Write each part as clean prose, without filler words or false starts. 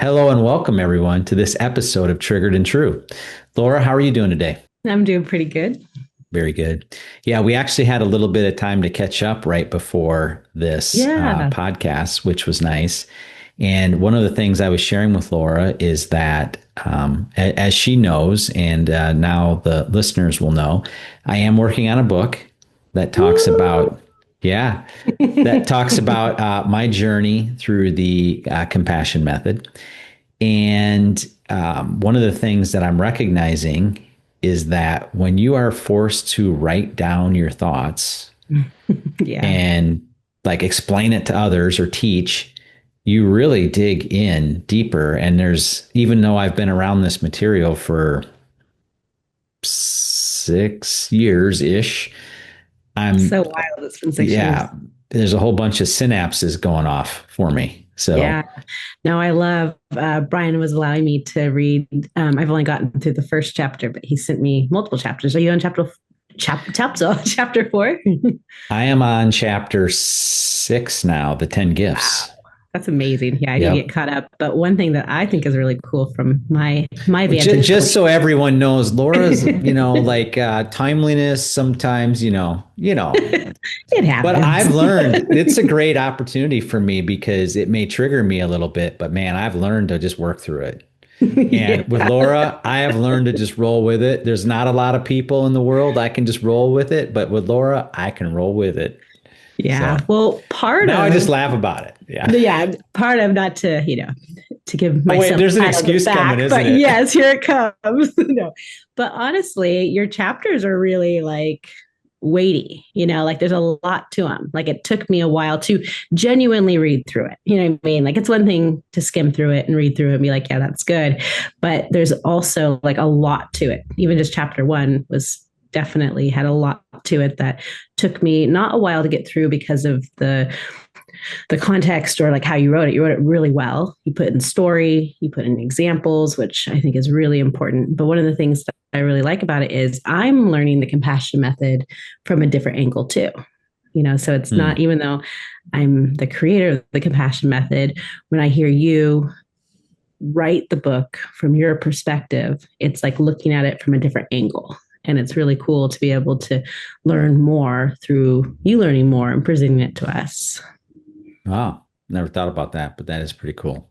Hello and welcome everyone to this episode of Triggered and True. Laura, how are you doing today? I'm doing pretty good. Very good. Yeah, we actually had a little bit of time to catch up right before this Yeah. podcast, which was nice. And one of the things I was sharing with Laura is that, as she knows, and now the listeners will know, I am working on a book that talks Woo! about, yeah, that talks about my journey through the compassion method. And one of the things that I'm recognizing is that when you are forced to write down your thoughts Yeah. and like explain it to others or teach, you really dig in deeper. And there's, even though I've been around this material for 6 years ish, I'm, So wild. It's been 6 years. yeah, there's a whole bunch of synapses going off for me. So, Yeah. No, I love Brian was allowing me to read. I've only gotten through the first chapter, but he sent me multiple chapters. Are you on chapter four? I am on chapter 6 now, the 10 Wow. gifts. That's amazing. Yeah, I need to Yep. get caught up. But one thing that I think is really cool from my vantage Just point. so everyone knows, Laura's, like timeliness sometimes, It but happens. I've learned it's a great opportunity for me because it may trigger me a little bit, but man, I've learned to just work through it. And with Yeah. Laura, I have learned to just roll with it. There's not a lot of people in the world I can just roll with it, but with Laura, I can roll with it. Yeah. So Well, part now I just of laugh about it. Yeah. yeah, part of not to, to give Oh, wait, myself there's a an pat on the excuse coming, back, isn't but it? yes, here it comes. No. But honestly, your chapters are really like weighty, like there's a lot to them. Like it took me a while to genuinely read through it. You know what I mean? Like it's one thing to skim through it and read through it and be like, yeah, that's good. But there's also like a lot to it. Even just chapter one was definitely had a lot to it that took me not a while to get through because of the context or like how you wrote it. You wrote it really well. You put in story, you put in examples, which I think is really important. But one of the things that I really like about it is I'm learning the compassion method from a different angle too. So it's not, Hmm. even though I'm the creator of the compassion method, when I hear you write the book from your perspective, it's like looking at it from a different angle. And it's really cool to be able to learn more through you learning more and presenting it to us. Wow. Never thought about that, but that is pretty cool.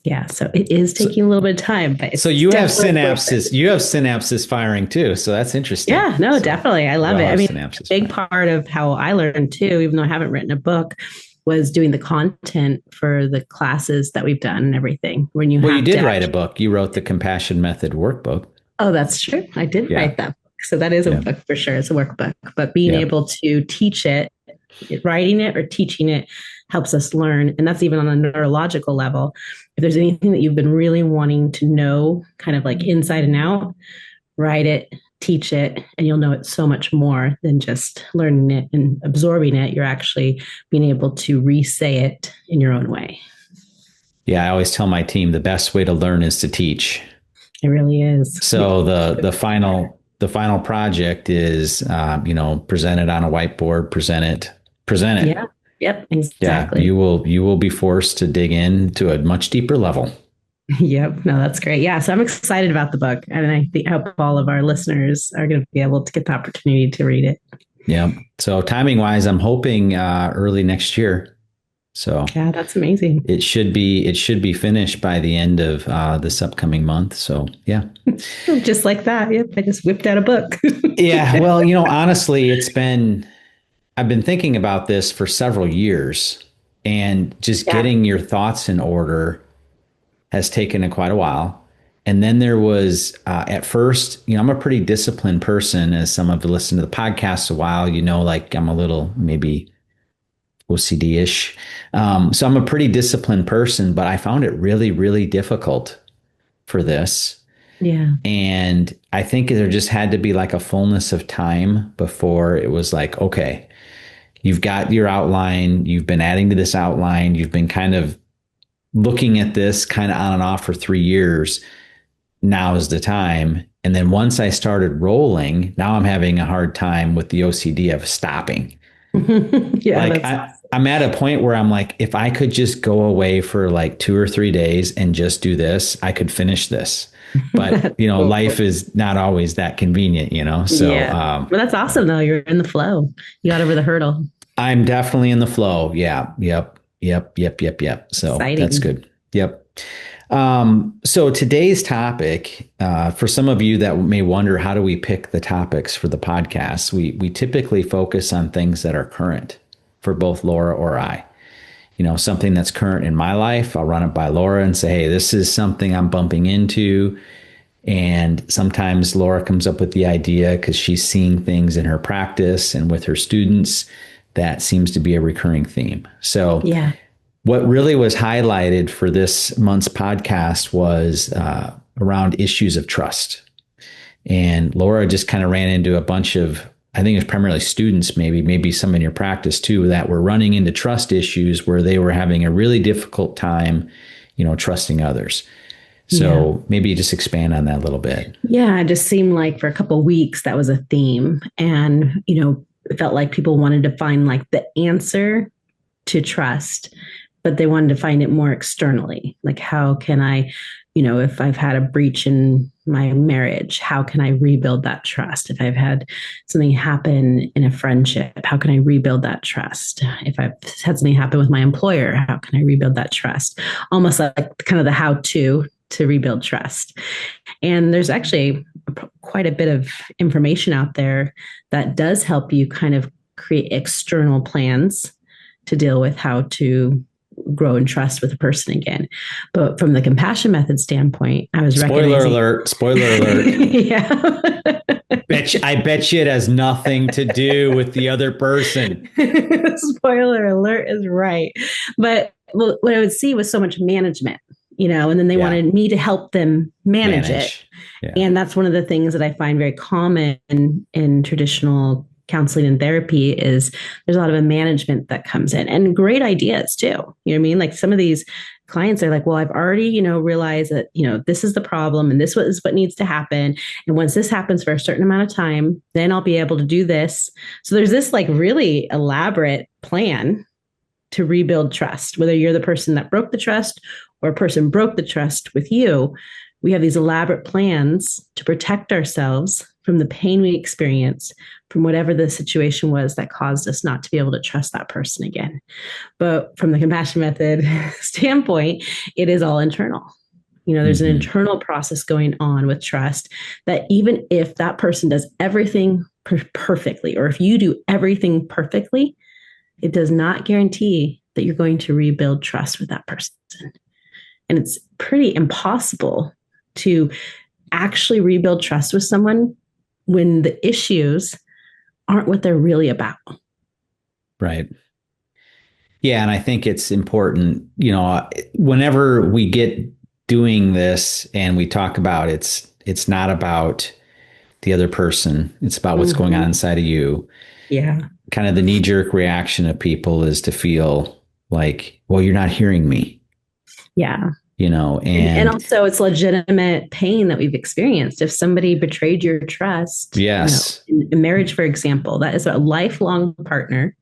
Yeah, so it is So, taking a little bit of time, but so it's you have definitely worth synapses. it. You have synapses firing too. So that's interesting. Yeah, no, So definitely. I we love all it. I have mean, a synapses big firing. part of how I learned too, even though I haven't written a book, was doing the content for the classes that we've done and everything. When you Well, you have to did write a actually, book. You wrote the Compassion Method workbook. oh, that's true. I did Yeah. write that book. So that is a Yeah. book for sure. It's a workbook. But being Yeah. able to teach it, writing it or teaching it helps us learn. And that's even on a neurological level. If there's anything that you've been really wanting to know, kind of like inside and out, write it, teach it, and you'll know it so much more than just learning it and absorbing it. You're actually being able to re-say it in your own way. Yeah. I always tell my team the best way to learn is to teach. It really is. So the final project is present it on a whiteboard, present it. Yeah. Yep. Yeah, Exactly. you will be forced to dig in to a much deeper level. Yep. No, that's great. Yeah. So I'm excited about the book. And I think hope all of our listeners are going to be able to get the opportunity to read it. Yeah. So timing wise, I'm hoping early next year. So Yeah, that's amazing. it should be finished by the end of this upcoming month. So yeah. Just like that. Yep. I just whipped out a book. Yeah. Well, honestly, I've been thinking about this for several years, and just Yeah. getting your thoughts in order has taken quite a while. And then there was, at first, I'm a pretty disciplined person, as some have listened to the podcast a while, like I'm a little maybe OCD ish. So I'm a pretty disciplined person, but I found it really, really difficult for this. Yeah. And I think there just had to be like a fullness of time before it was like, okay, you've got your outline, you've been adding to this outline, you've been kind of looking at this kind of on and off for 3 years. Now is the time. And then once I started rolling, now I'm having a hard time with the OCD of stopping. Yeah. Like That's awesome. I'm at a point where I'm like, if I could just go away for like 2 or 3 days and just do this, I could finish this. But, That's cool. life is not always that convenient, So, Yeah. Well, that's awesome though. You're in the flow. You got over the hurdle. I'm definitely in the flow. Yeah. Yep. Yep. Yep. Yep. Yep. So that's Exciting. good. Yep. So today's topic, for some of you that may wonder, how do we pick the topics for the podcast? We typically focus on things that are current for both Laura or I. Something that's current in my life, I'll run it by Laura and say, hey, this is something I'm bumping into. And sometimes Laura comes up with the idea because she's seeing things in her practice and with her students that seems to be a recurring theme. So, Yeah. what really was highlighted for this month's podcast was around issues of trust. And Laura just kind of ran into a bunch of, I think it was primarily students, maybe some in your practice too, that were running into trust issues where they were having a really difficult time, trusting others. Yeah. So maybe just expand on that a little bit. Yeah. It just seemed like for a couple of weeks that was a theme. And, it felt like people wanted to find like the answer to trust, but they wanted to find it more externally. Like, how can I, if I've had a breach in my marriage, how can I rebuild that trust? If I've had something happen in a friendship, how can I rebuild that trust? If I've had something happen with my employer, how can I rebuild that trust? Almost like kind of the how to rebuild trust. And there's actually quite a bit of information out there that does help you kind of create external plans to deal with how to grow in trust with a person again. But from the compassion method standpoint, I was Spoiler recognizing. alert, spoiler alert. Yeah. I bet you it has nothing to do with the other person. Spoiler alert is right. But what I would see was so much management, and then they Yeah. wanted me to help them manage it. Yeah. And that's one of the things that I find very common in traditional counseling and therapy is there's a lot of a management that comes in and great ideas too. You know what I mean? Like some of these clients are like, well, I've already, realized that, this is the problem and this is what needs to happen. And once this happens for a certain amount of time, then I'll be able to do this. So there's this like really elaborate plan to rebuild trust, whether you're the person that broke the trust or a person broke the trust with you. We have these elaborate plans to protect ourselves from the pain we experience from whatever the situation was that caused us not to be able to trust that person again. But from the compassion method standpoint, it is all internal. There's an internal process going on with trust that even if that person does everything perfectly, or if you do everything perfectly, it does not guarantee that you're going to rebuild trust with that person. And it's pretty impossible to actually rebuild trust with someone when the issues aren't what they're really about. Right. Yeah. And I think it's important, whenever we get doing this and we talk about it's not about the other person, it's about what's going on inside of you. Yeah. Kind of the knee jerk reaction of people is to feel like, well, you're not hearing me. Yeah. And also it's legitimate pain that we've experienced. If somebody betrayed your trust, yes, in marriage, for example, that is a lifelong partner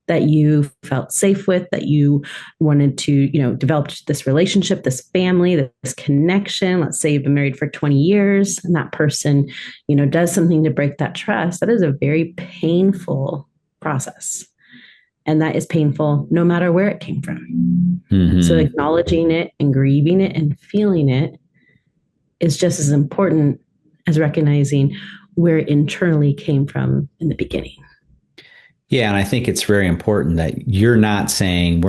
that you felt safe with, that you wanted to, develop this relationship, this family, this connection. Let's say you've been married for 20 years and that person, does something to break that trust. That is a very painful process. And that is painful no matter where it came from. Mm-hmm. So acknowledging it and grieving it and feeling it is just as important as recognizing where it internally came from in the beginning. Yeah. And I think it's very important that we're not saying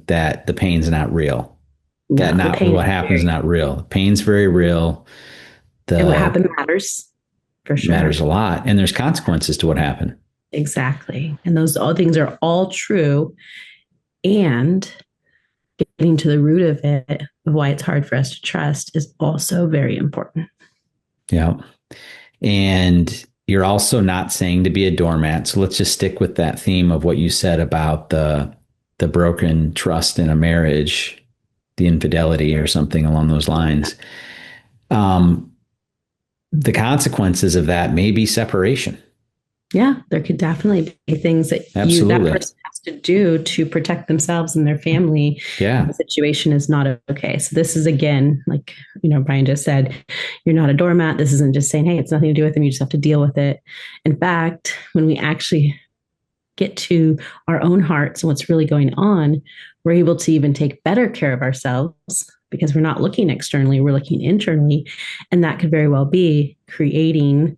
that the pain's not real. No, that not what happens is not real. Pain's very real. And what happened matters, for sure. Matters a lot. And there's consequences to what happened. Exactly. And those all things are all true. And getting to the root of it, of why it's hard for us to trust, is also very important. Yeah. And you're also not saying to be a doormat. So let's just stick with that theme of what you said about the broken trust in a marriage, the infidelity or something along those lines. The consequences of that may be separation. Yeah, there could definitely be things that Absolutely. person has to do to protect themselves and their family if Yeah. the situation is not okay. So this is again, like, Brian just said, you're not a doormat. This isn't just saying, hey, it's nothing to do with them. You just have to deal with it. In fact, when we actually get to our own hearts and what's really going on, we're able to even take better care of ourselves because we're not looking externally, we're looking internally. And that could very well be creating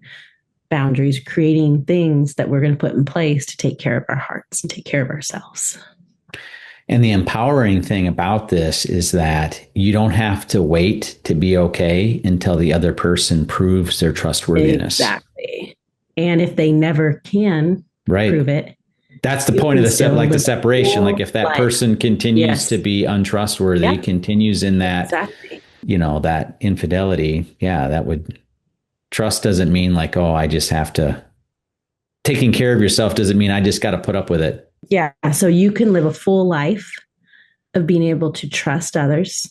boundaries, creating things that we're going to put in place to take care of our hearts and take care of ourselves. And the empowering thing about this is that you don't have to wait to be okay until the other person proves their trustworthiness. Exactly. And if they never can Right. prove it, That's the you point of can the still like the live a separation. Like full if that life. person continues to Yes. be untrustworthy, Yeah, continues in that, exactly. that infidelity, yeah, that would trust doesn't mean like, oh, I just have to taking care of yourself doesn't mean I just got to put up with it. Yeah. So you can live a full life of being able to trust others,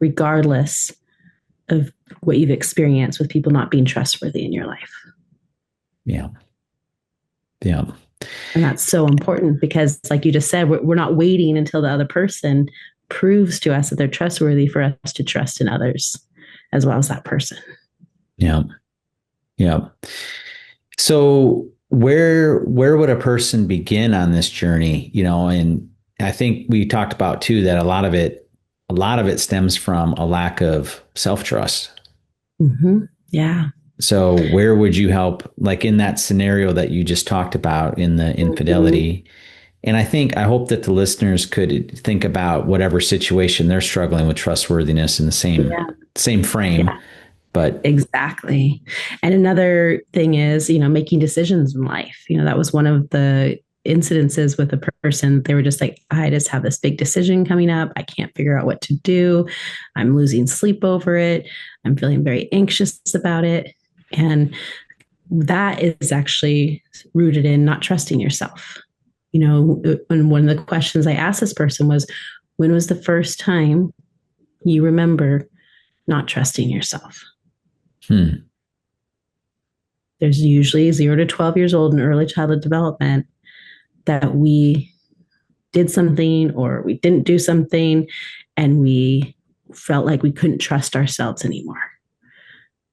regardless of what you've experienced with people not being trustworthy in your life. Yeah. Yeah. And that's so important because, like you just said, we're not waiting until the other person proves to us that they're trustworthy for us to trust in others as well as that person. Yeah. Yeah. So where would a person begin on this journey? And I think we talked about too that a lot of it stems from a lack of self-trust. Mm-hmm. Yeah. So where would you help, like in that scenario that you just talked about in the Mm-hmm. infidelity? And I hope that the listeners could think about whatever situation they're struggling with trustworthiness in the same Yeah. same frame. Yeah. But Exactly. And another thing is, making decisions in life. That was one of the incidences with a person. They were just like, I just have this big decision coming up. I can't figure out what to do. I'm losing sleep over it. I'm feeling very anxious about it. And that is actually rooted in not trusting yourself. And one of the questions I asked this person was, when was the first time you remember not trusting yourself? hmm, There's usually 0 to 12 years old in early childhood development that we did something or we didn't do something and we felt like we couldn't trust ourselves anymore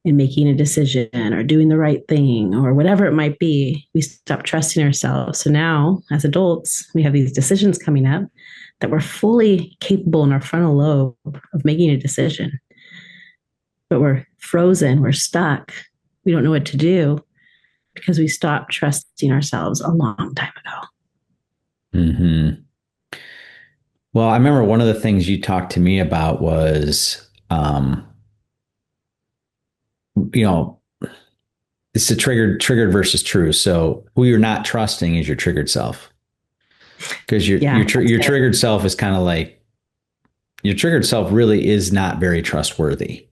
in making a decision or doing the right thing or whatever it might be. We stopped trusting ourselves. So now, as adults, we have these decisions coming up that we're fully capable in our frontal lobe of making a decision, but we're frozen, we're stuck, we don't know what to do because we stopped trusting ourselves a long time ago. hmm. Well, I remember one of the things you talked to me about was, you know, it's the triggered versus true. So who you're not trusting is your triggered self, because your Yeah, your your triggered self is kind of like your triggered self really is not very trustworthy,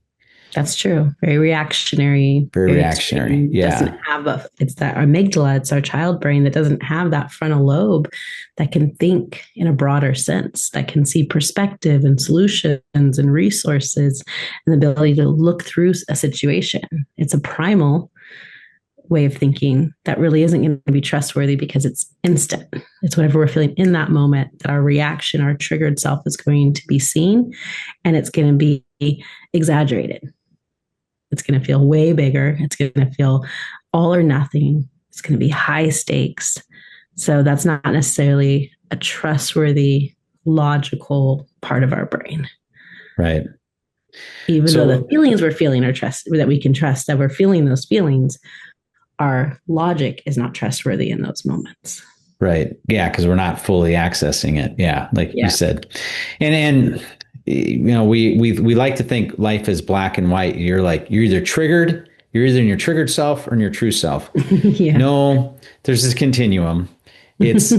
that's true. Very reactionary, very very reactionary. extreme. Doesn't Yeah, have it's that amygdala, it's our child brain that doesn't have that frontal lobe that can think in a broader sense, that can see perspective and solutions and resources and the ability to look through a situation. It's a primal way of thinking that really isn't going to be trustworthy because it's instant. It's whatever we're feeling in that moment that our reaction, our triggered self is going to be seen and it's going to be exaggerated. It's going to feel way bigger. It's going to feel all or nothing. It's going to be high stakes. So that's not necessarily a trustworthy, logical part of our brain. right. Even though the So feelings we're feeling are trust that we can trust, that we're feeling those feelings, our logic is not trustworthy in those moments. right, yeah, because we're not fully accessing it. Yeah, like you Yeah. said, and we like to think life is black and white. You're either triggered, you're either in your triggered self or in your true self. Yeah. No, there's this continuum. It's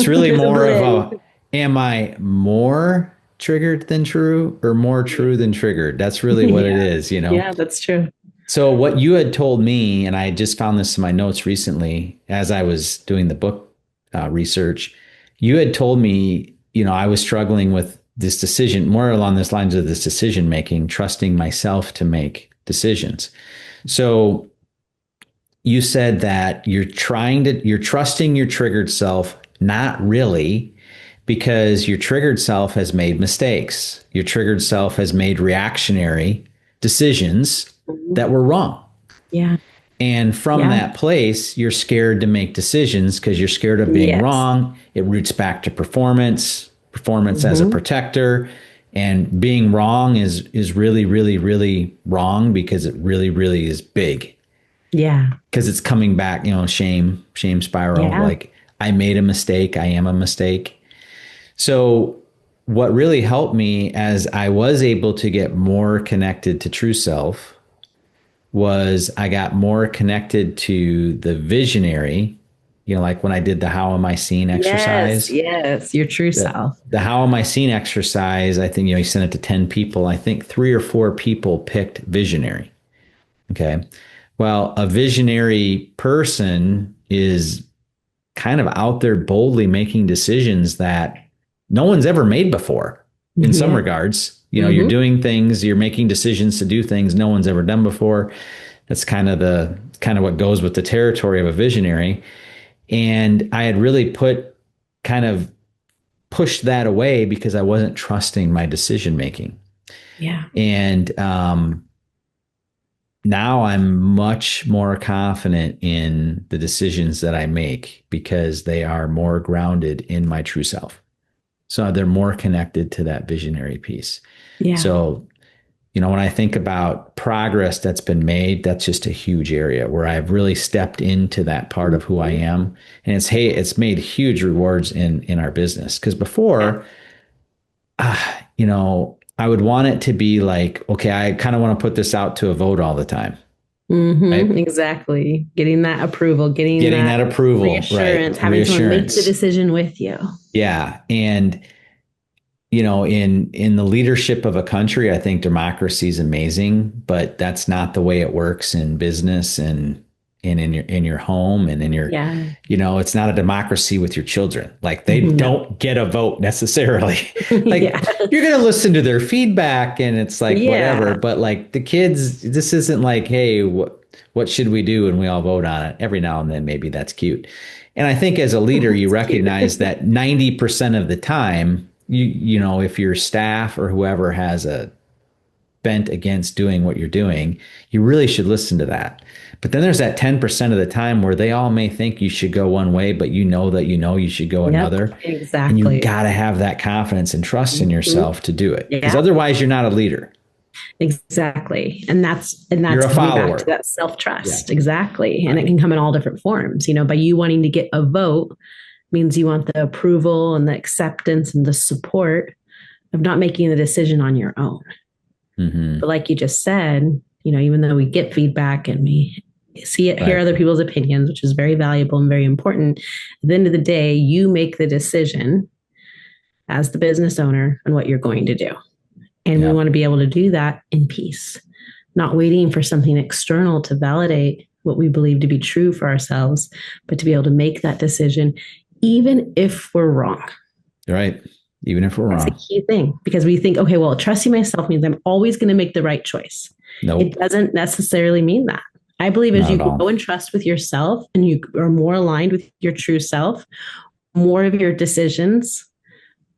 really There's a more of blend. a, am I more triggered than true or more true than triggered? That's really what it Yeah. is. Yeah, that's true. So what you had told me, and I just found this in my notes recently as I was doing the book research, you had told me, I was struggling with this decision, more along this lines of this decision making, trusting myself to make decisions. So you said that you're trusting your triggered self, not really, because your triggered self has made mistakes. Your triggered self has made reactionary decisions that were wrong. Yeah. And from Yeah. that place, you're scared to make decisions because you're scared of being Yes. wrong. It roots back to performance as a Hmm. protector. And being wrong is really, really, really wrong because it really, really is big. Yeah. Because it's coming back, shame spiral. Yeah. Like I made a mistake, I am a mistake. So what really helped me as I was able to get more connected to true self was I got more connected to the visionary, like when I did the how am I seen Yes. exercise. Yes. Your true The, self. the how am I seen exercise, I think, you sent it to 10 people. I think 3 or 4 people picked visionary. Okay. Well, a visionary person is kind of out there boldly making decisions that no one's ever made before in some Yeah. regards. You're Hmm. doing things, you're making decisions to do things no one's ever done before. That's kind of what goes with the territory of a visionary. And I had really kind of pushed that away because I wasn't trusting my decision making. Yeah. And now I'm much more confident in the decisions that I make because they are more grounded in my true self. So they're more connected to that visionary piece. Yeah. So, when I think about progress that's been made, that's just a huge area where I've really stepped into that part of who I Mhm. am. And it's made huge rewards in our business. Because Yeah. before, I would want it to be like, okay, I kind of want to put this out to a vote all the time. Hmm. Right. Exactly. Getting that approval, getting Getting that that approval, right? reassurance, having someone make the Reassurance. decision with you. Yeah. And in the leadership of a country, I think democracy is amazing, but that's not the way it works in business and in your home and in your, Yeah. it's not a democracy with your children. Like they No. don't get a vote necessarily. Like Yeah. you're going to listen to their feedback and it's like whatever, Yeah. but like the kids, this isn't like, hey, what should we do? And we all vote on it. Every now and then, maybe that's cute. And I think as a leader, you It's cute. recognize that 90% of the time, if your staff or whoever has a bent against doing what you're doing, you really should listen to that. But then there's that 10% of the time where they all may think you should go one way, but that you should go Yep. another. And you Exactly. got to have that confidence and trust in Mhm. yourself to do it. Because Yeah. otherwise, you're not a leader. Exactly. And that's You're a coming back to follower. that Yeah. self-trust. Exactly. And it Right. can come in all different forms. By you wanting to get a vote means you want the approval and the acceptance and the support of not making the decision on your own. Mm-hmm. But like you just said, even though we get feedback and we see it, hear Right. other people's opinions, which is very valuable and very important, at the end of the day, you make the decision as the business owner on what you're going to do. And we Yeah. want to be able to do that in peace, not waiting for something external to validate what we believe to be true for ourselves, but to be able to make that decision, even if we're wrong. Right. Even if we're That's a wrong. key thing because we think, okay, well, trusting myself means I'm always going to make the right choice. It Nope. doesn't necessarily mean that. I believe as Not you at all. grow in trust with yourself and you are more aligned with your true self, more of your decisions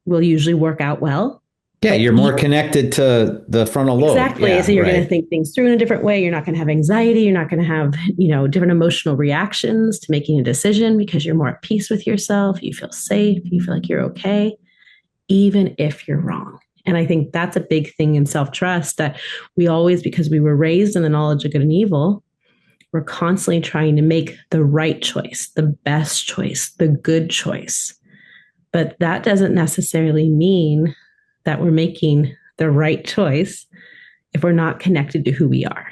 will usually work out well. Yeah. But You're more connected to the frontal lobe. exactly. So Yeah. you're going to Right. think things through in a different way. You're not going to have anxiety. You're not going to have, different emotional reactions to making a decision because you're more at peace with yourself. You feel safe. You feel like you're okay, even if you're wrong. And I think that's a big thing in self trust that we always, because we were raised in the knowledge of good and evil, we're constantly trying to make the right choice, the best choice, the good choice. But that doesn't necessarily mean that we're making the right choice if we're not connected to who we are.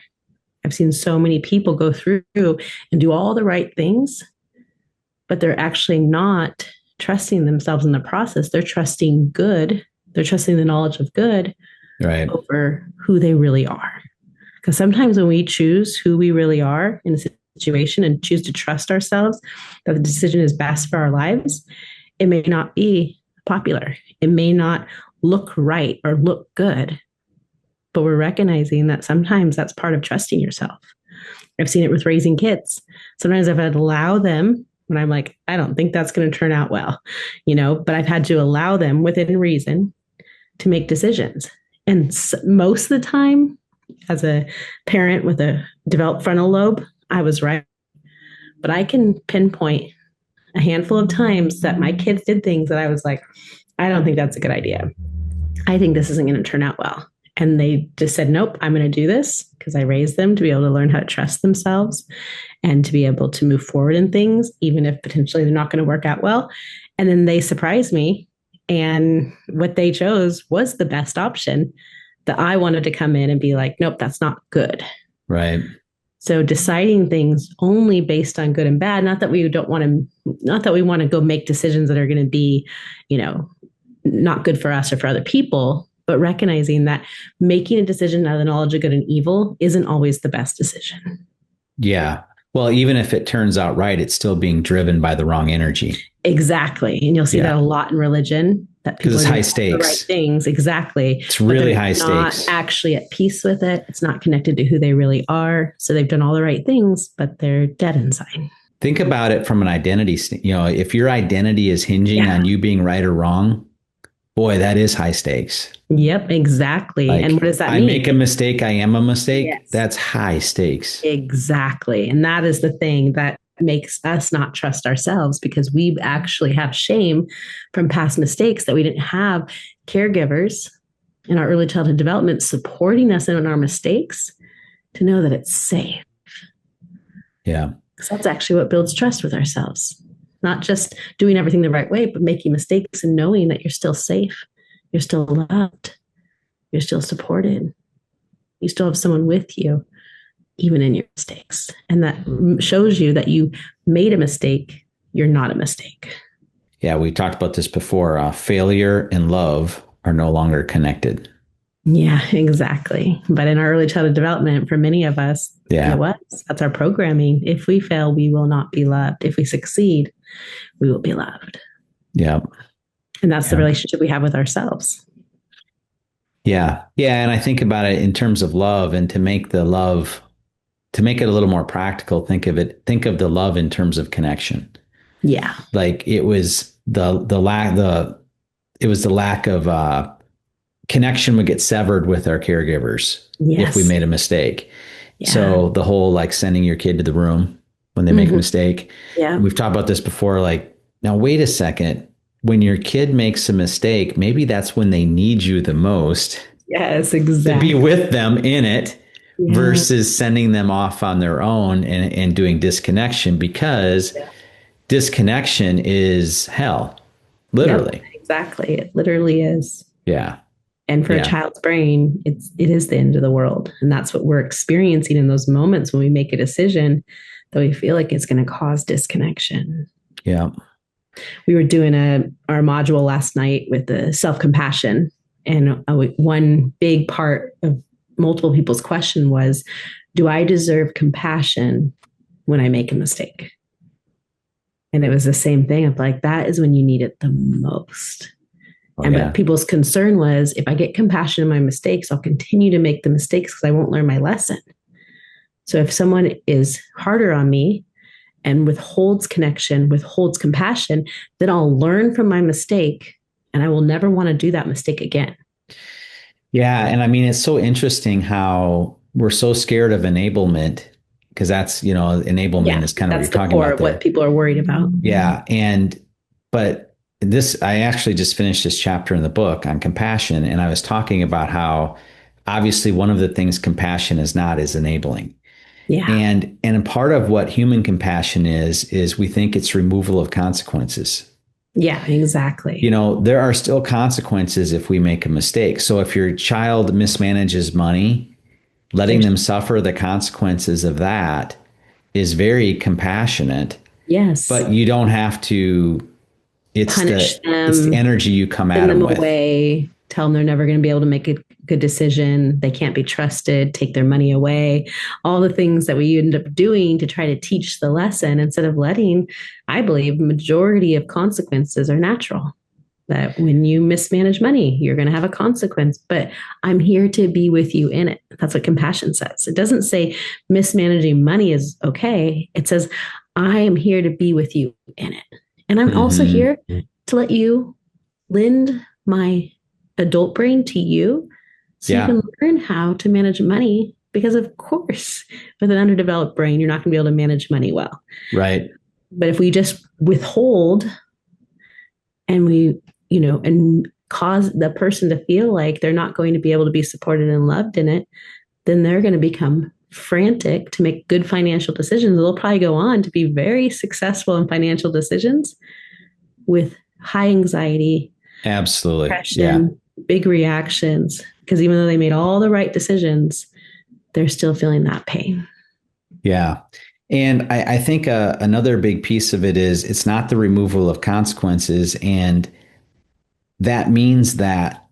I've seen so many people go through and do all the right things, but they're actually not trusting themselves in the process. They're trusting good. They're trusting the knowledge of good Right. over who they really are. Because sometimes when we choose who we really are in a situation and choose to trust ourselves that the decision is best for our lives, it may not be popular. It may not look right or look good, but we're recognizing that sometimes that's part of trusting yourself. I've seen it with raising kids. Sometimes I've had to allow them when I'm like, I don't think that's going to turn out well, but I've had to allow them within reason to make decisions. And most of the time, as a parent with a developed frontal lobe, I was right. But I can pinpoint a handful of times that my kids did things that I was like, I don't think that's a good idea. I think this isn't going to turn out well. And they just said, nope, I'm going to do this because I raised them to be able to learn how to trust themselves and to be able to move forward in things, even if potentially they're not going to work out well. And then they surprised me. And what they chose was the best option that I wanted to come in and be like, nope, that's not good. Right. So deciding things only based on good and bad, not that we want to go make decisions that are going to be, not good for us or for other people, but recognizing that making a decision out of the knowledge of good and evil isn't always the best decision. Yeah. Well, even if it turns out right, it's still being driven by the wrong energy. Exactly. And you'll see that a lot in religion. That people because it's are high doing the right stakes. things. Exactly. It's really high not stakes. actually at peace with it. It's not connected to who they really are. So they've done all the right things, but they're dead inside. Think about it from an identity. If your identity is hinging on you being right or wrong, boy, that is high stakes. Yep, exactly. Like, and what does that mean? I make a mistake, I am a mistake. Yes. That's high stakes. Exactly. And that is the thing that makes us not trust ourselves, because we actually have shame from past mistakes that we didn't have caregivers in our early childhood development supporting us in our mistakes to know that it's safe. Yeah. Because that's actually what builds trust with ourselves. Not just doing everything the right way, but making mistakes and knowing that you're still safe. You're still loved. You're still supported. You still have someone with you, even in your mistakes. And that shows you that you made a mistake. You're not a mistake. Yeah, we talked about this before. Failure and love are no longer connected. Yeah, exactly. But in our early childhood development, for many of us, that's our programming. If we fail, we will not be loved. If we succeed, we will be loved. Yeah. And that's the relationship we have with ourselves. Yeah. Yeah. And I think about it in terms of love, and to make it a little more practical, think of the love in terms of connection. Yeah. Like it was the lack of connection would get severed with our caregivers if we made a mistake. Yeah. So the whole like sending your kid to the room when they make a mistake. Yeah. We've talked about this before. Like, now wait a second. When your kid makes a mistake, maybe that's when they need you the most. Yes, exactly. To be with them in it versus sending them off on their own and doing disconnection, because disconnection is hell. Literally. Yep, exactly. It literally is. Yeah. And for a child's brain, it is the end of the world. And that's what we're experiencing in those moments when we make a decision that we feel like it's going to cause disconnection. Yeah. We were doing our module last night with the self-compassion. And one big part of multiple people's question was, do I deserve compassion when I make a mistake? And it was the same thing of like, that is when you need it the most. But people's concern was, if I get compassion in my mistakes, I'll continue to make the mistakes because I won't learn my lesson. So if someone is harder on me and withholds connection, withholds compassion, then I'll learn from my mistake and I will never want to do that mistake again. Yeah. And I mean, it's so interesting how we're so scared of enablement, because that's, enablement is kind of what you're talking about. That's what people are worried about. Yeah. But I actually just finished this chapter in the book on compassion. And I was talking about how obviously one of the things compassion is not is enabling. Yeah. And part of what human compassion is we think it's removal of consequences. Yeah, exactly. There are still consequences if we make a mistake. So if your child mismanages money, letting them suffer the consequences of that is very compassionate. Yes. But you don't have to punish them. It's the energy you come at them with. Away, tell them they're never going to be able to make a good decision. They can't be trusted, take their money away, all the things that we end up doing to try to teach the lesson instead of letting, I believe, majority of consequences are natural. that when you mismanage money, you're going to have a consequence, but I'm here to be with you in it. That's what compassion says. It doesn't say mismanaging money is okay. It says, I am here to be with you in it. And I'm also Mm-hmm. here to let you lend my adult brain to you so you Yeah. can learn how to manage money. Because, of course, with an underdeveloped brain, you're not going to be able to manage money well. Right. But if we just withhold and we, and cause the person to feel like they're not going to be able to be supported and loved in it, then they're going to become frantic to make good financial decisions. They'll probably go on to be very successful in financial decisions with high anxiety, Absolutely. Yeah. depression, big reactions, because even though they made all the right decisions, they're still feeling that pain. Yeah. And I think another big piece of it is it's not the removal of consequences. And that means that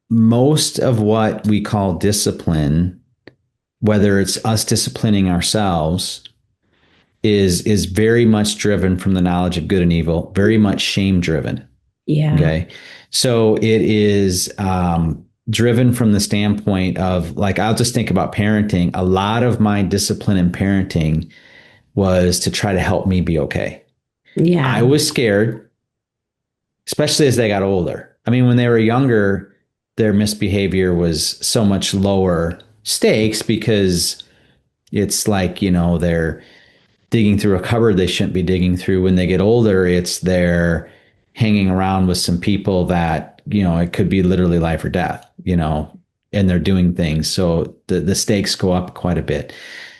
most of what we call discipline, whether it's us disciplining ourselves, is very much driven from the knowledge of good and evil, very much shame driven. Yeah. Okay. So it is driven from the standpoint of, like, I'll just think about parenting. A lot of my discipline in parenting was to try to help me be okay. I Yeah. was scared, especially as they got older. I mean, when they were younger, their misbehavior was so much lower stakes because it's like, they're digging through a cupboard they shouldn't be digging through. When they get older, it's they're hanging around with some people that, it could be literally life or death, and they're doing things. So the stakes go up quite a bit.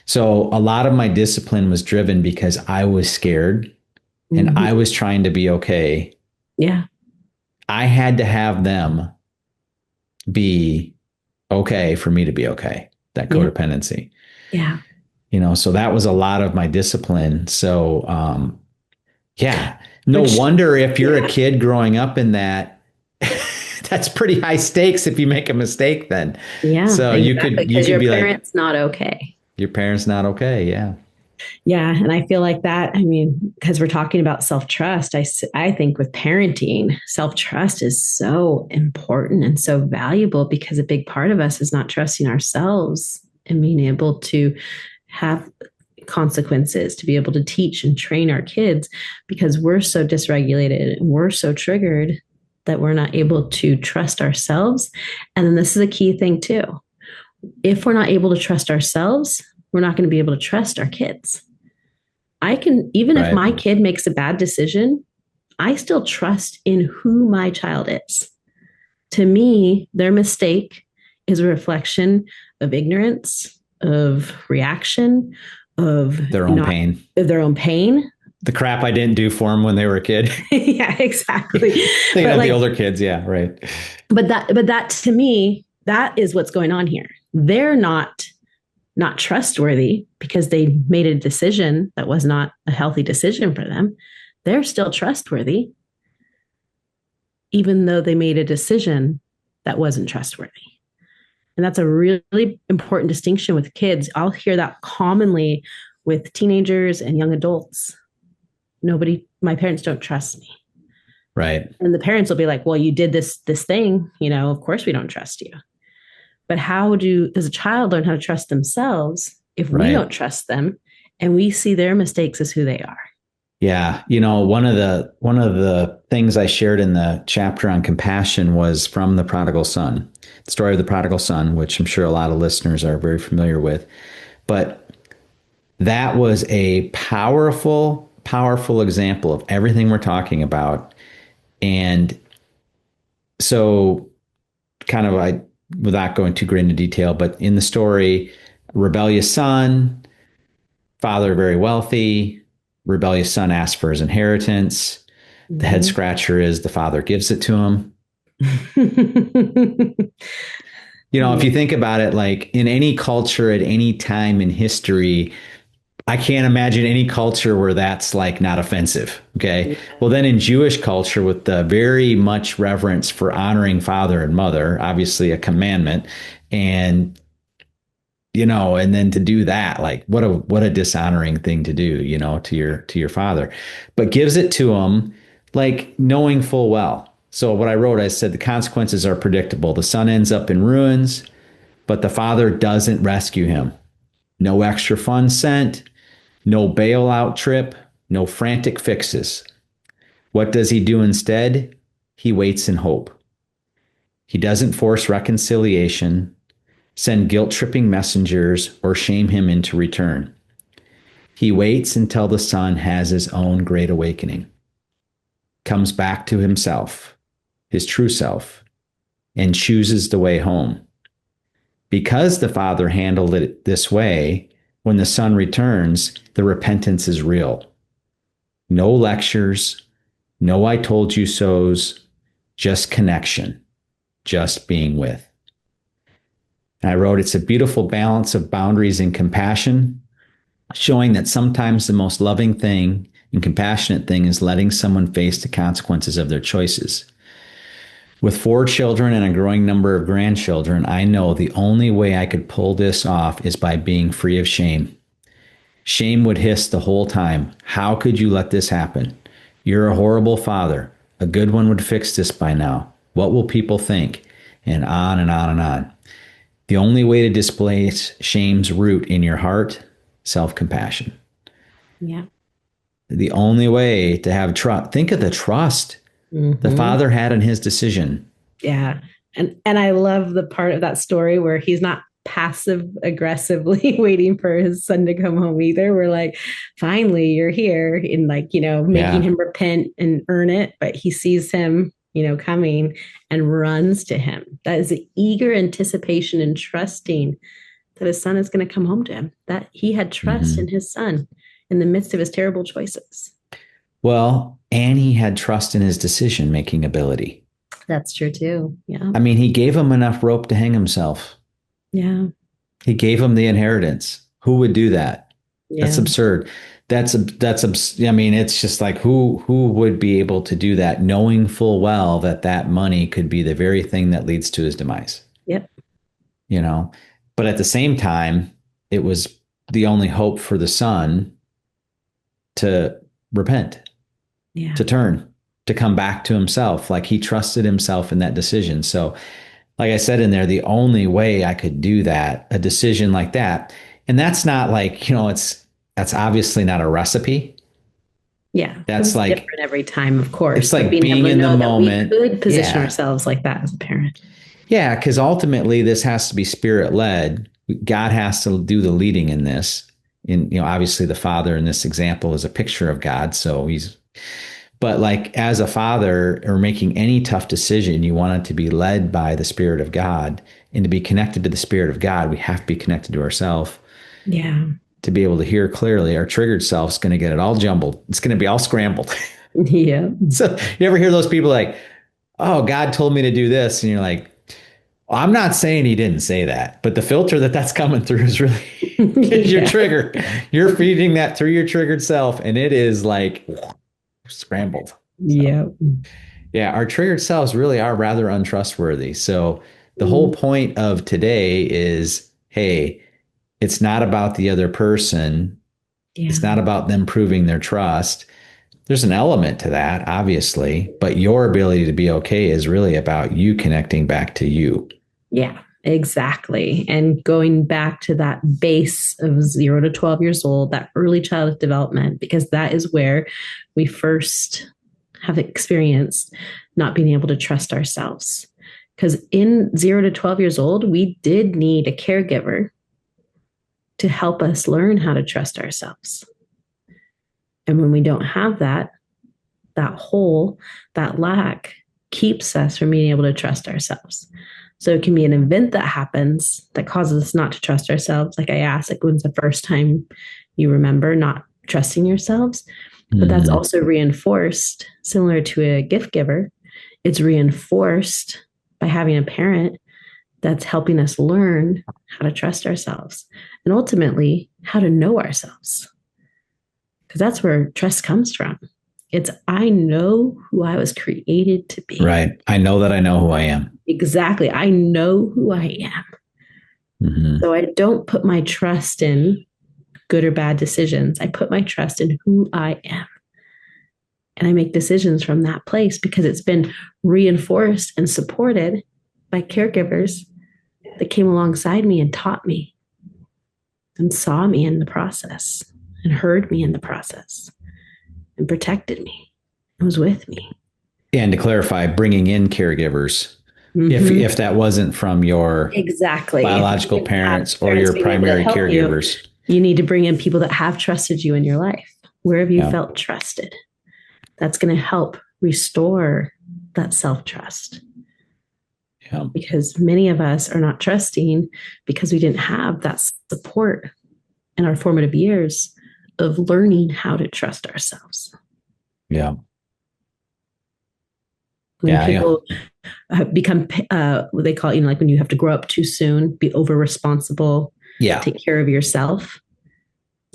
So a lot of my discipline was driven because I was scared and Mm-hmm. I was trying to be okay. Yeah. I had to have them be okay for me to be okay. That Yeah. codependency, Yeah. so that was a lot of my discipline. So, yeah, no Which, wonder if you're a yeah. kid growing up in that, that's pretty high stakes if you make a mistake then. Yeah, So you exactly. could you Because could your be like, parents not okay. your parents not okay. Yeah. Yeah. And I feel like that, I mean, because we're talking about self trust, I think with parenting, self trust is so important and so valuable because a big part of us is not trusting ourselves and being able to have consequences, to be able to teach and train our kids because we're so dysregulated and we're so triggered that we're not able to trust ourselves. And then this is a key thing too. If we're not able to trust ourselves, we're not going to be able to trust our kids. I can, even if Right. my kid makes a bad decision, I still trust in who my child is. To me, their mistake is a reflection of ignorance, of reaction, of Their own not pain. of their own pain. The crap I didn't do for them when they were a kid. Yeah, exactly. Thinking But of the like, older kids. Yeah. Right. but that to me, that is what's going on here. They're not trustworthy because they made a decision that was not a healthy decision for them. They're still trustworthy, even though they made a decision that wasn't trustworthy. And that's a really important distinction with kids. I'll hear that commonly with teenagers and young adults. My parents don't trust me. Right. And the parents will be like, well, you did this thing, of course we don't trust you. But does a child learn how to trust themselves if we Right. don't trust them and we see their mistakes as who they are? Yeah, one of the things I shared in the chapter on compassion was from the prodigal son, the story of the prodigal son, which I'm sure a lot of listeners are very familiar with. But that was a powerful, powerful example of everything we're talking about. And so, kind of, without going too great into detail, but in the story, rebellious son, father very wealthy, rebellious son asks for his inheritance. The head Mhm. scratcher is the father gives it to him. If Yeah. you think about it, like in any culture at any time in history, I can't imagine any culture where that's like not offensive. Okay. Well, then in Jewish culture, with the very much reverence for honoring father and mother, obviously a commandment, and and then to do that, like what a dishonoring thing to do, to your father, but gives it to him like knowing full well. So what I wrote, I said the consequences are predictable. The son ends up in ruins, but the father doesn't rescue him. No extra funds sent, no bailout trip, no frantic fixes. What does he do instead? He waits in hope. He doesn't force reconciliation, send guilt tripping messengers, or shame him into return. He waits until the son has his own great awakening, comes back to himself, his true self, and chooses the way home. Because the father handled it this way, when the son returns, the repentance is real. No lectures, no I told you so's, just connection, just being with. And I wrote, it's a beautiful balance of boundaries and compassion, showing that sometimes the most loving thing and compassionate thing is letting someone face the consequences of their choices. With 4 children and a growing number of grandchildren, I know the only way I could pull this off is by being free of shame. Shame would hiss the whole time. How could you let this happen? You're a horrible father. A good one would fix this by now. What will people think? And on and on and on. The only way to displace shame's root in your heart, self-compassion. Yeah. The only way to have trust. Think of the trust the father had in his decision. Yeah. And I love the part of that story where he's not passive aggressively waiting for his son to come home either. We're like, finally, you're here, and like, making him repent and earn it. But he sees him, coming and runs to him. That is the eager anticipation and trusting that his son is going to come home to him, that he had trust in his son in the midst of his terrible choices. Well, and he had trust in his decision-making ability. That's true too. Yeah. I mean, he gave him enough rope to hang himself. Yeah. He gave him the inheritance. Who would do that? Yeah. That's absurd. I mean, it's just like who would be able to do that, knowing full well that that money could be the very thing that leads to his demise. Yep. But at the same time, it was the only hope for the son to repent, to turn, to come back to himself. Like he trusted himself in that decision. So like I said in there, the only way I could do that, a decision like that, and that's not like, that's obviously not a recipe. Yeah. That's like different every time, of course. It's like being in the moment. We could position ourselves like that as a parent. Yeah. Because ultimately this has to be spirit led. God has to do the leading in this. And, obviously the father in this example is a picture of God. So but like as a father or making any tough decision, you want it to be led by the Spirit of God, and to be connected to the Spirit of God, we have to be connected to ourselves. Yeah. To be able to hear clearly. Our triggered self's going to get it all jumbled. It's going to be all scrambled. Yeah. So you ever hear those people like, oh, God told me to do this. And you're like, well, I'm not saying he didn't say that, but the filter that's coming through is really your trigger. You're feeding that through your triggered self, and it is like scrambled. Yeah. Yeah. Our triggered selves really are rather untrustworthy. So the whole point of today is, hey, it's not about the other person. Yeah. It's not about them proving their trust. There's an element to that, obviously, but your ability to be okay is really about you connecting back to you. Yeah, exactly. And going back to that base of 0 to 12 years old, that early childhood development, because that is where we first have experienced not being able to trust ourselves. Because in 0 to 12 years old, we did need a caregiver to help us learn how to trust ourselves. And when we don't have that hole, that lack keeps us from being able to trust ourselves. So it can be an event that happens that causes us not to trust ourselves. Like I asked, like when's the first time you remember not trusting yourselves? But that's also reinforced, similar to a gift giver. It's reinforced by having a parent that's helping us learn how to trust ourselves and ultimately how to know ourselves. Because that's where trust comes from. It's, I know who I was created to be. Right. I know that I know who I am. Exactly. I know who I am. Mm-hmm. So I don't put my trust in good or bad decisions. I put my trust in who I am. And I make decisions from that place because it's been reinforced and supported by caregivers that came alongside me and taught me and saw me in the process and heard me in the process and protected me and was with me. And to clarify, bringing in caregivers, Mm-hmm. if that wasn't from your Exactly. If you biological didn't have parents or parents your being able to primary help you, caregivers. you need to bring in people that have trusted you in your life. Where have you Yeah. felt trusted? That's going to help restore that self-trust. Yeah. Because many of us are not trusting because we didn't have that support in our formative years of learning how to trust ourselves. Yeah. When people become what they call, like when you have to grow up too soon, be over responsible, Yeah. take care of yourself.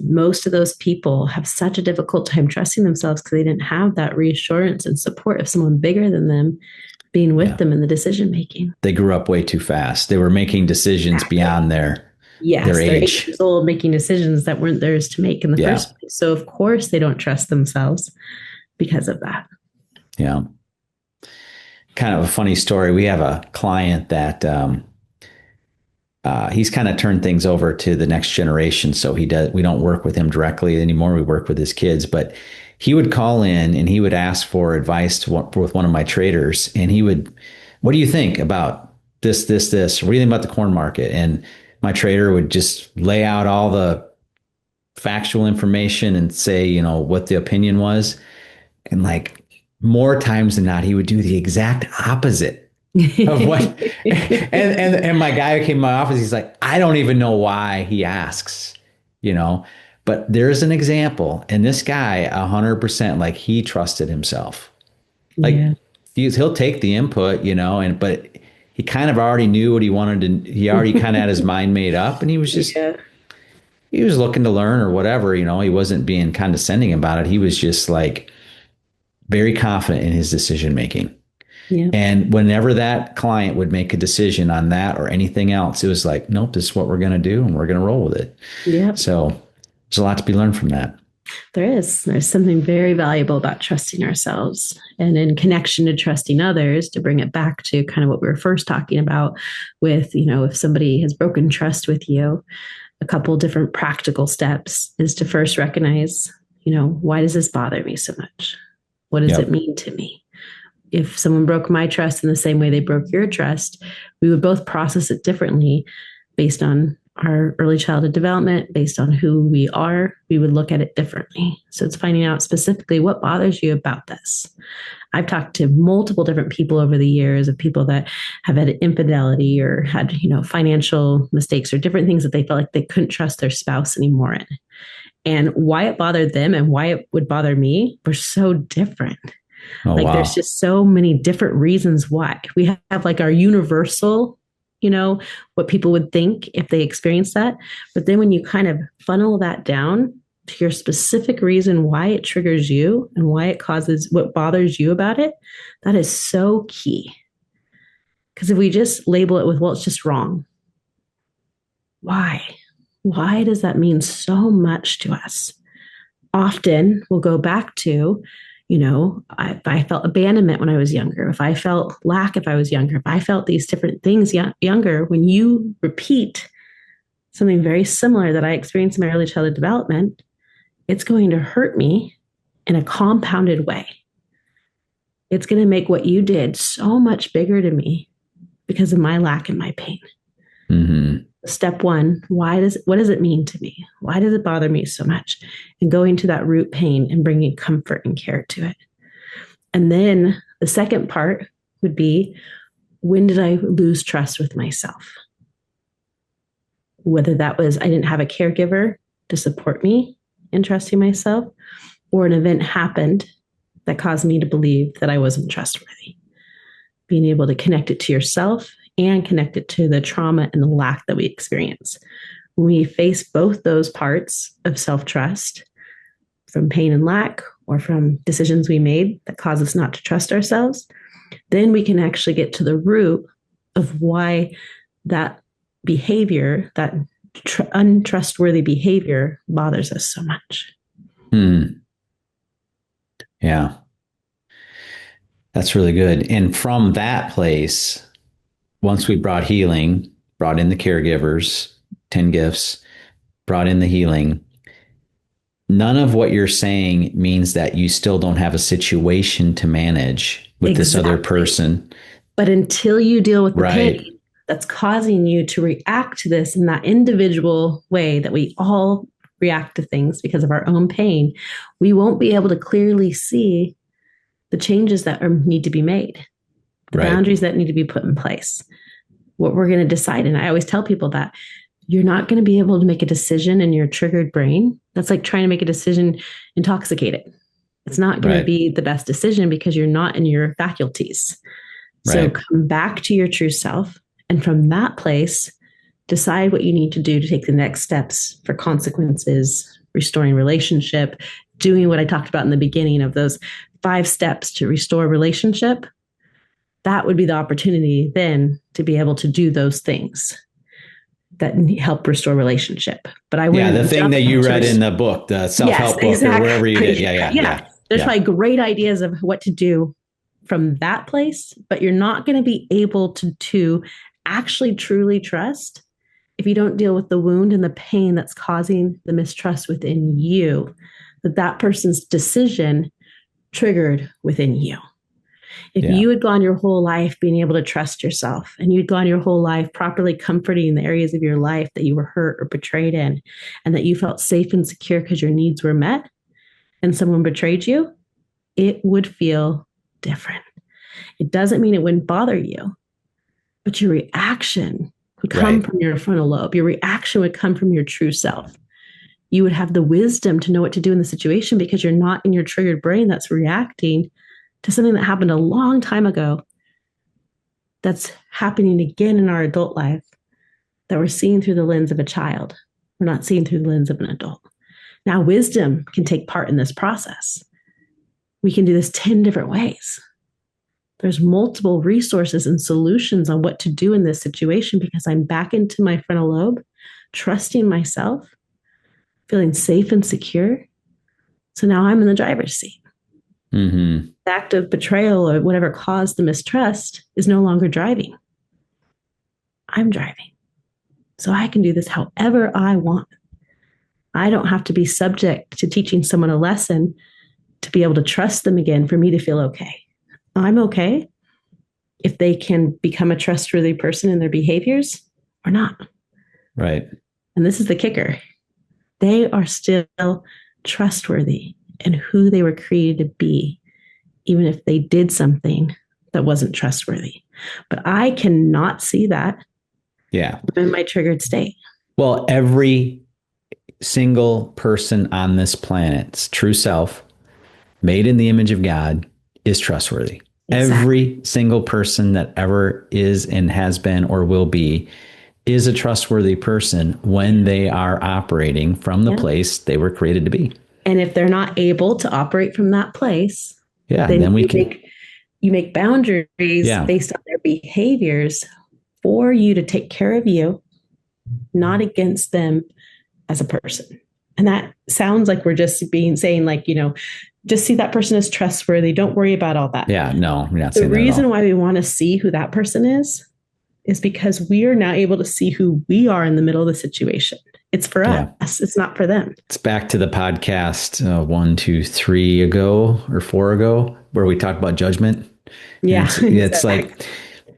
Most of those people have such a difficult time trusting themselves because they didn't have that reassurance and support of someone bigger than them being with them in the decision making. They grew up way too fast. They were making decisions beyond their Yes, they're 8 age. years old making decisions that weren't theirs to make in the first place. So of course they don't trust themselves because of that. Yeah. Kind of a funny story. We have a client that he's kind of turned things over to the next generation. So we don't work with him directly anymore. We work with his kids, but he would call in and he would ask for advice with one of my traders. And he would, what do you think about this? What do you think about the corn market? And my trader would just lay out all the factual information and say, what the opinion was. And like more times than not, he would do the exact opposite of what. And my guy who came to my office, he's like, I don't even know why he asks, but there's an example. And this guy, 100%, like he trusted himself. Like he'll take the input, but he kind of already knew what he wanted to, he already kind of had his mind made up, and he was just, he was looking to learn or whatever, he wasn't being condescending about it. He was just like very confident in his decision making. Yeah. And whenever that client would make a decision on that or anything else, it was like, nope, this is what we're going to do, and we're going to roll with it. Yeah. So there's a lot to be learned from that. There's something very valuable about trusting ourselves, and in connection to trusting others, to bring it back to kind of what we were first talking about with, if somebody has broken trust with you, a couple different practical steps is to first recognize, why does this bother me so much? What does it mean to me? If someone broke my trust in the same way they broke your trust, we would both process it differently based on our early childhood development, based on who we are. We would look at it differently. So it's finding out specifically what bothers you about this. I've talked to multiple different people over the years of people that have had infidelity or had, financial mistakes or different things that they felt like they couldn't trust their spouse anymore in. And why it bothered them and why it would bother me were so different. Oh, like, wow. There's just so many different reasons why. We have like our universal, what people would think if they experience that. But then when you kind of funnel that down to your specific reason why it triggers you and why it causes what bothers you about it, that is so key. Because if we just label it with, well, it's just wrong. Why? Why does that mean so much to us? Often we'll go back to, if I felt abandonment when I was younger, if I felt lack if I was younger, if I felt these different things younger, when you repeat something very similar that I experienced in my early childhood development, it's going to hurt me in a compounded way. It's going to make what you did so much bigger to me because of my lack and my pain. Mm-hmm. Step one, what does it mean to me? Why does it bother me so much? And going to that root pain and bringing comfort and care to it. And then the second part would be, when did I lose trust with myself? Whether that was I didn't have a caregiver to support me in trusting myself, or an event happened that caused me to believe that I wasn't trustworthy. Being able to connect it to yourself and connect it to the trauma and the lack that we experience. When we face both those parts of self-trust, from pain and lack, or from decisions we made that cause us not to trust ourselves, then we can actually get to the root of why that behavior, that untrustworthy behavior, bothers us so much. Yeah. That's really good. And from that place, once we brought healing, brought in the caregivers, 10 gifts, brought in the healing, none of what you're saying means that you still don't have a situation to manage with this other Exactly. person. But until you deal with the pain Right. that's causing you to react to this in that individual way that we all react to things because of our own pain, we won't be able to clearly see the changes that need to be made, the Right. boundaries that need to be put in place, what we're going to decide. And I always tell people that you're not going to be able to make a decision in your triggered brain. That's like trying to make a decision intoxicated. It's not going to Right. be the best decision because you're not in your faculties. So Right. come back to your true self. And from that place, decide what you need to do to take the next steps for consequences, restoring relationship, doing what I talked about in the beginning of those 5 steps to restore relationship. That would be the opportunity then to be able to do those things that help restore relationship. But I Yeah. The wouldn't thing jump that you into read in the book, the self yes, help book, or wherever you did. exactly. Yeah. Yeah. Yeah. Yeah. There's Yeah. probably great ideas of what to do from that place, but you're not going to be able to actually truly trust if you don't deal with the wound and the pain that's causing the mistrust within you, that that person's decision triggered within you. If Yeah. you had gone your whole life being able to trust yourself and you'd gone your whole life properly comforting the areas of your life that you were hurt or betrayed in, and that you felt safe and secure because your needs were met, and someone betrayed you, it would feel different. It doesn't mean it wouldn't bother you, but your reaction would come Right. from your frontal lobe. Your reaction would come from your true self. You would have the wisdom to know what to do in the situation because you're not in your triggered brain that's reacting to something that happened a long time ago that's happening again in our adult life that we're seeing through the lens of a child. We're not seeing through the lens of an adult. Now, wisdom can take part in this process. We can do this 10 different ways. There's multiple resources and solutions on what to do in this situation because I'm back into my frontal lobe, trusting myself, feeling safe and secure. So now I'm in the driver's seat. Mm-hmm. The act of betrayal or whatever caused the mistrust is no longer driving. I'm driving. So I can do this however I want. I don't have to be subject to teaching someone a lesson to be able to trust them again for me to feel okay. I'm okay if they can become a trustworthy person in their behaviors or not. Right. And this is the kicker. They are still trustworthy in who they were created to be, even if they did something that wasn't trustworthy. But I cannot see that Yeah. in my triggered state. Well, every single person on this planet's true self, made in the image of God, is trustworthy. Exactly. Every single person that ever is and has been or will be is a trustworthy person when they are operating from the Yeah. place they were created to be. And if they're not able to operate from that place, Yeah. then Then we can, you make boundaries yeah. based on their behaviors for you to take care of you, not against them as a person. And that sounds like we're just saying like, just see that person as trustworthy. Don't worry about all that. Yeah. No, we're not The saying that at reason all. why we want to see who that person is because we are now able to see who we are in the middle of the situation. It's for Yeah. us. It's not for them. It's back to the podcast 1, 2, 3 ago or 4 ago where we talked about judgment. Yeah. It's like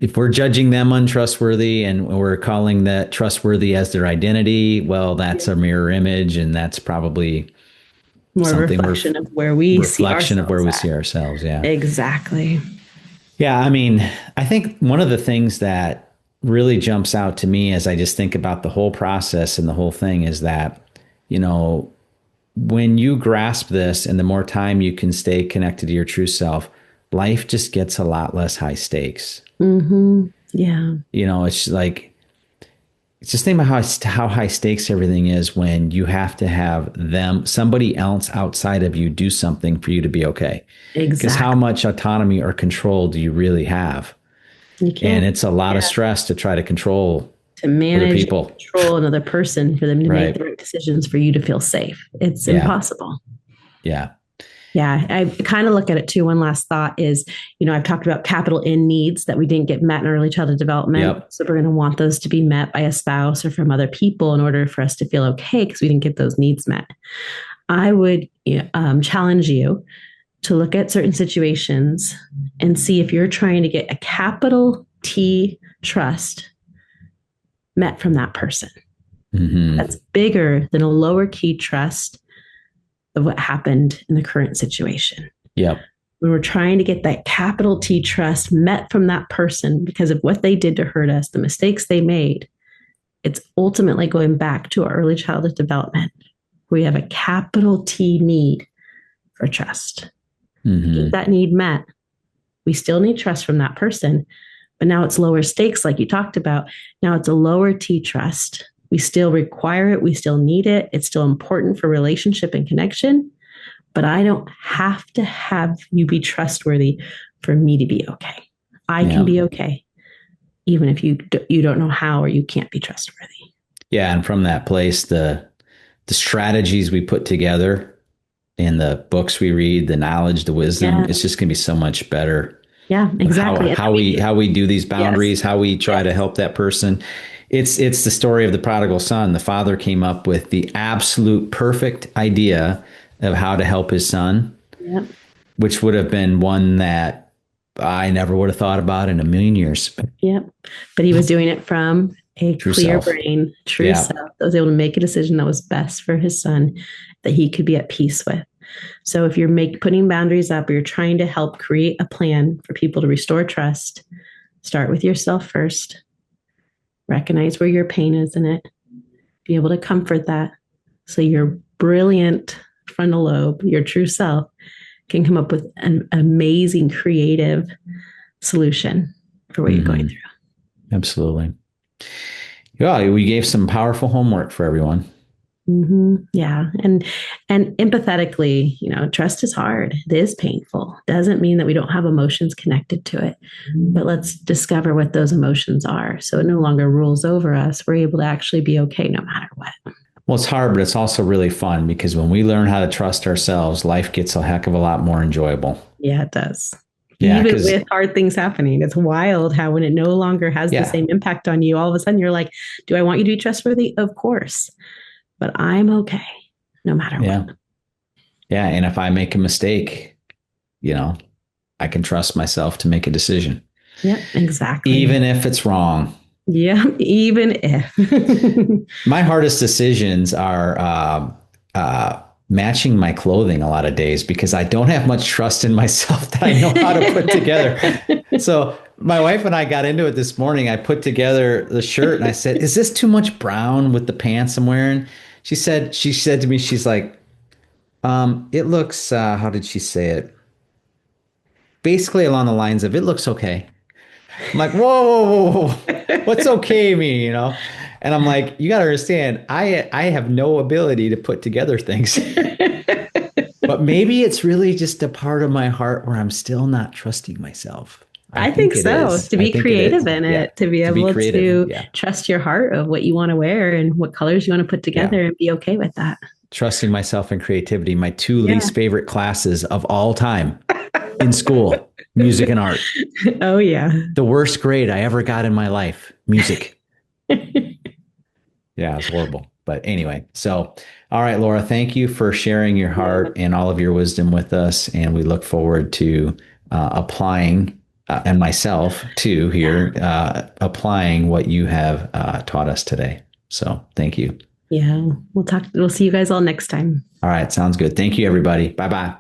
if we're judging them untrustworthy and we're calling that trustworthy as their identity, well, that's a mirror image, and that's probably more something reflection of where we see reflection of where ourselves we at. see ourselves. Yeah. Exactly. Yeah. I mean, I think one of the things that really jumps out to me as I just think about the whole process and the whole thing is that, you know, when you grasp this and the more time you can stay connected to your true self, life just gets a lot less high stakes. Mm-hmm. Yeah. You know, it's like, it's just think about how high stakes everything is when you have to have somebody else outside of you do something for you to be okay. Because how Exactly. much autonomy or control do you really have? You And can't. it's a lot of Yeah. stress to try to control To other manage and people. control another person for them to make Right. the right decisions for you to feel safe. It's Yeah. impossible. Yeah. Yeah, I kind of look at it too. One last thought is, I've talked about capital N needs that we didn't get met in early childhood development. Yep. So we're going to want those to be met by a spouse or from other people in order for us to feel okay because we didn't get those needs met. I would challenge you to look at certain situations and see if you're trying to get a capital T trust met from that person. Mm-hmm. That's bigger than a lower key trust of what happened in the current situation. Yep. When we're trying to get that capital T trust met from that person because of what they did to hurt us, the mistakes they made, it's ultimately going back to our early childhood development. We have a capital T need for trust. Mm-hmm. Get that need met. We still need trust from that person, but now it's lower stakes, like you talked about. Now it's a lower T trust. We still require it. We still need it. It's still important for relationship and connection, but I don't have to have you be trustworthy for me to be okay. I can be okay, even if you don't know how or you can't be trustworthy. Yeah, and from that place, the strategies we put together in the books we read, the knowledge, the wisdom, it's just going to be so much better. Yeah, exactly. How we do these boundaries, how we try to help that person. It's the story of the prodigal son. The father came up with the absolute perfect idea of how to help his son, which would have been one that I never would have thought about in a million years. Yep. But he was doing it from a True clear self. brain, true self that was able to make a decision that was best for his son, that he could be at peace with. So if you're putting boundaries up or you're trying to help create a plan for people to restore trust, start with yourself first. Recognize where your pain is in it. Be able to comfort that. So your brilliant frontal lobe, your true self, can come up with an amazing creative solution for what you're going through. Absolutely. Yeah, we gave some powerful homework for everyone. Mm-hmm. Yeah. And empathetically, trust is hard. It is painful. Doesn't mean that we don't have emotions connected to it, but let's discover what those emotions are. So it no longer rules over us. We're able to actually be okay no matter what. Well, it's hard, but it's also really fun because when we learn how to trust ourselves, life gets a heck of a lot more enjoyable. Yeah, it does. Yeah, even with hard things happening. It's wild how when it no longer has the same impact on you, all of a sudden you're like, do I want you to be trustworthy? Of course. But I'm okay no matter what. Yeah. And if I make a mistake, I can trust myself to make a decision. Yeah, exactly. Even if it's wrong. Yeah, even if. My hardest decisions are matching my clothing a lot of days because I don't have much trust in myself that I know how to put together. So my wife and I got into it this morning. I put together the shirt and I said, is this too much brown with the pants I'm wearing? She said to me, she's like, it looks, how did she say it? Basically along the lines of, it looks okay. I'm like, whoa, what's okay mean, And I'm like, you got to understand, I have no ability to put together things. But maybe it's really just a part of my heart where I'm still not trusting myself. I think so. To be creative in it, to be able to trust your heart of what you want to wear and what colors you want to put together and be okay with that. Trusting myself and creativity, my two least favorite classes of all time in school, music and art. Oh, yeah. The worst grade I ever got in my life, music. Yeah, it's horrible. But anyway, so, all right, Laura, thank you for sharing your heart and all of your wisdom with us. And we look forward to applying, and myself too here, applying what you have taught us today. So thank you. Yeah, we'll see you guys all next time. All right, sounds good. Thank you, everybody. Bye-bye.